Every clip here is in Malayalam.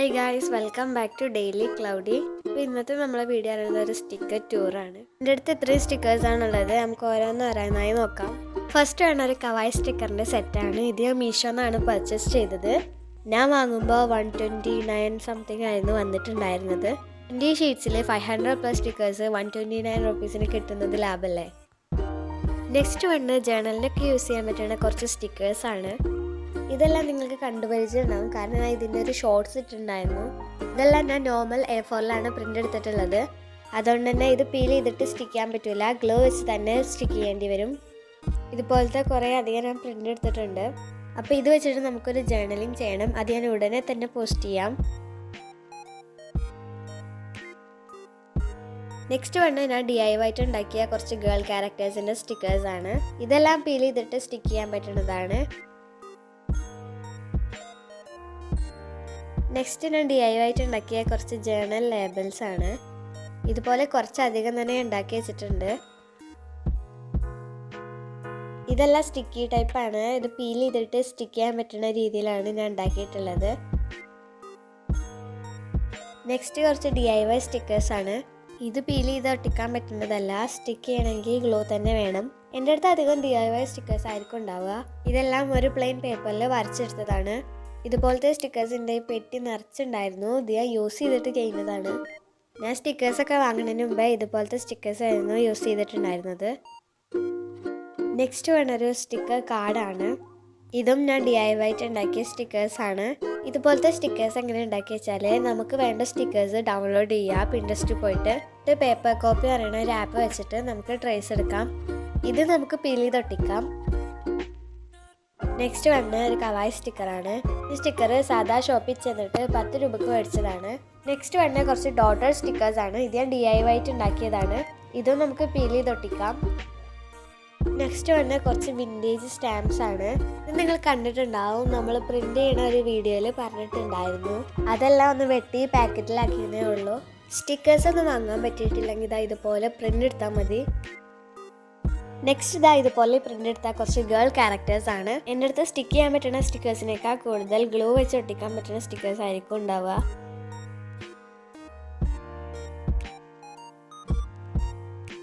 Hi guys, welcome back to Daily Cloudy. അപ്പോൾ ഇന്നത്തെ നമ്മളെ വീഡിയോ പറയുന്നത് ഒരു സ്റ്റിക്കർ ടൂറാണ്. എൻ്റെ അടുത്ത് ഇത്രയും സ്റ്റിക്കേഴ്സാണുള്ളത്. നമുക്ക് ഓരോന്നായി നോക്കാം. ഫസ്റ്റ് ആണ് ഒരു കവായ് സ്റ്റിക്കറിൻ്റെ സെറ്റാണ്. ഇത് ഞാൻ മീഷോന്നാണ് പർച്ചേസ് ചെയ്തത്. ഞാൻ വാങ്ങുമ്പോൾ 129 സംതിങ് ആയിരുന്നു വന്നിട്ടുണ്ടായിരുന്നത്. എൻ്റെ ഈ ഷീറ്റ്സിൽ 500+ സ്റ്റിക്കേഴ്സ് 129 റുപ്പീസിന് കിട്ടുന്നത് ലാഭമല്ലേ. നെക്സ്റ്റ് വണ് ജേണലിനൊക്കെ യൂസ് ചെയ്യാൻ പറ്റുന്ന കുറച്ച് സ്റ്റിക്കേഴ്സാണ്. ഇതെല്ലാം നിങ്ങൾക്ക് കണ്ടുപരിച്ചിട്ടുണ്ടാകും, കാരണം ഞാൻ ഇതിൻ്റെ ഒരു ഷോർട്ട്സ് ഇട്ടിട്ടുണ്ടായിരുന്നു. ഇതെല്ലാം ഞാൻ നോർമൽ A4ലാണ് പ്രിൻ്റ് എടുത്തിട്ടുള്ളത്. അതുകൊണ്ട് തന്നെ ഇത് പീൽ ചെയ്തിട്ട് സ്റ്റിക്ക് ചെയ്യാൻ പറ്റില്ല, ഗ്ലോ വെച്ച് തന്നെ സ്റ്റിക്ക് ചെയ്യേണ്ടി വരും. ഇതുപോലത്തെ കുറേ അധികം ഞാൻ പ്രിൻ്റ് എടുത്തിട്ടുണ്ട്. അപ്പോൾ ഇത് വെച്ചിട്ട് നമുക്കൊരു ജേർണലിങ് ചെയ്യണം. അത് ഞാൻ ഉടനെ തന്നെ പോസ്റ്റ് ചെയ്യാം. നെക്സ്റ്റ് വണ് ഞാൻ DIY ആയിട്ട് ഉണ്ടാക്കിയ കുറച്ച് ഗേൾ ക്യാരക്ടേഴ്സിൻ്റെ സ്റ്റിക്കേഴ്സാണ്. ഇതെല്ലാം പീൽ ചെയ്തിട്ട് സ്റ്റിക്ക് ചെയ്യാൻ പറ്റുന്നതാണ്. നെക്സ്റ്റ് ഞാൻ DIY ആയിട്ട് ഉണ്ടാക്കിയ കുറച്ച് ജേർണൽ ലേബിൾസ് ആണ്. ഇതുപോലെ കുറച്ചധികം തന്നെ ഉണ്ടാക്കി വെച്ചിട്ടുണ്ട്. ഇതെല്ലാം സ്റ്റിക്കി ടൈപ്പാണ്. ഇത് പീൽ ചെയ്തിട്ട് സ്റ്റിക്ക് ചെയ്യാൻ പറ്റുന്ന രീതിയിലാണ് ഞാൻ ഉണ്ടാക്കിയിട്ടുള്ളത്. നെക്സ്റ്റ് കുറച്ച് DIY സ്റ്റിക്കേഴ്സാണ്. ഇത് പീൽ ചെയ്ത് ഒട്ടിക്കാൻ പറ്റുന്നതല്ല, സ്റ്റിക്ക് ചെയ്യണമെങ്കിൽ ഗ്ലോ തന്നെ വേണം. എൻ്റെ അടുത്ത് അധികം DIY സ്റ്റിക്കേഴ്സ് ആയിരിക്കും ഉണ്ടാവുക. ഇതെല്ലാം ഒരു പ്ലെയിൻ പേപ്പറിൽ വരച്ചെടുത്തതാണ്. ഇതുപോലത്തെ സ്റ്റിക്കേഴ്സിൻ്റെ പെട്ടി നിറച്ചുണ്ടായിരുന്നു. ഇത് ഞാൻ യൂസ് ചെയ്തിട്ട് ചെയ്യുന്നതാണ്. ഞാൻ സ്റ്റിക്കേഴ്സൊക്കെ വാങ്ങുന്നതിന് മുമ്പേ ഇതുപോലത്തെ സ്റ്റിക്കേഴ്സ് ആയിരുന്നു യൂസ് ചെയ്തിട്ടുണ്ടായിരുന്നത്. നെക്സ്റ്റ് വേണൊരു സ്റ്റിക്കർ കാർഡാണ്. ഇതും ഞാൻ DIY ആയിട്ട് ഉണ്ടാക്കിയ സ്റ്റിക്കേഴ്സാണ്. ഇതുപോലത്തെ സ്റ്റിക്കേഴ്സ് എങ്ങനെ ഉണ്ടാക്കി വെച്ചാൽ നമുക്ക് വേണ്ട സ്റ്റിക്കേഴ്സ് ഡൗൺലോഡ് ചെയ്യുക പിൻട്രസ്റ്റിൽ പോയിട്ട്. പേപ്പർ കോപ്പി പറയുന്ന ഒരു ആപ്പ് വെച്ചിട്ട് നമുക്ക് ട്രേസ് എടുക്കാം. ഇത് നമുക്ക് പീൽ ചെയ്ത് ഒട്ടിക്കാം. നെക്സ്റ്റ് വന്ന് ഒരു കവായ് സ്റ്റിക്കറാണ്. ഈ സ്റ്റിക്കർ സാധാ ഷോപ്പിൽ ചെന്നിട്ട് 10 രൂപയ്ക്ക് മേടിച്ചതാണ്. നെക്സ്റ്റ് വന്ന് കുറച്ച് ഡോട്ടർ സ്റ്റിക്കേഴ്സാണ്. ഇത് ഞാൻ DIY ആയിട്ട് ഉണ്ടാക്കിയതാണ്. ഇതും നമുക്ക് പീൽ ചെയ്ത് ഒട്ടിക്കാം. നെക്സ്റ്റ് വന്ന് കുറച്ച് വിൻറ്റേജ് സ്റ്റാമ്പ്സ് ആണ്. ഇത് നിങ്ങൾ കണ്ടിട്ടുണ്ടാവും, നമ്മൾ പ്രിൻ്റ് ചെയ്യുന്ന ഒരു വീഡിയോയിൽ പറഞ്ഞിട്ടുണ്ടായിരുന്നു. അതെല്ലാം ഒന്ന് വെട്ടി പാക്കറ്റിലാക്കിയതേ ഉള്ളൂ. സ്റ്റിക്കേഴ്സ് ഒന്നും വാങ്ങാൻ പറ്റിയിട്ടില്ലെങ്കിൽ ഇതാ ഇതുപോലെ പ്രിൻ്റ് എടുത്താൽ മതി. നെക്സ്റ്റ് ഇതാ ഇതുപോലെ പ്രിൻ്റ് എടുത്ത കുറച്ച് ഗേൾ ക്യാരക്ടേഴ്സ് ആണ്. എൻ്റെ അടുത്ത് സ്റ്റിക്ക് ചെയ്യാൻ പറ്റുന്ന സ്റ്റിക്കേഴ്സിനേക്കാൾ കൂടുതൽ ഗ്ലൂ വെച്ച് ഒട്ടിക്കാൻ പറ്റുന്ന സ്റ്റിക്കേഴ്സ് ആയിരിക്കും ഉണ്ടാവുക.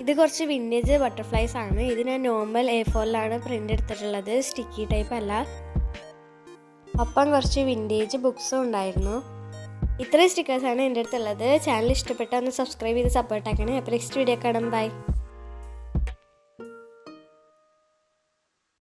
ഇത് കുറച്ച് വിൻറ്റേജ് ബട്ടർഫ്ലൈസ് ആണ്. ഇത് ഞാൻ നോർമൽ A4ലാണ് പ്രിൻ്റ് എടുത്തിട്ടുള്ളത്, സ്റ്റിക്കി ടൈപ്പ് അല്ല. ഒപ്പം കുറച്ച് വിൻറ്റേജ് ബുക്സും ഉണ്ടായിരുന്നു. ഇത്രയും സ്റ്റിക്കേഴ്സാണ് എൻ്റെ അടുത്തുള്ളത്. ചാനൽ ഇഷ്ടപ്പെട്ടാൽ ഒന്ന് സബ്സ്ക്രൈബ് ചെയ്ത് സപ്പോർട്ട് ആക്കണേ. അപ്പോൾ നെക്സ്റ്റ് വീഡിയോ കാണാം. ബൈ.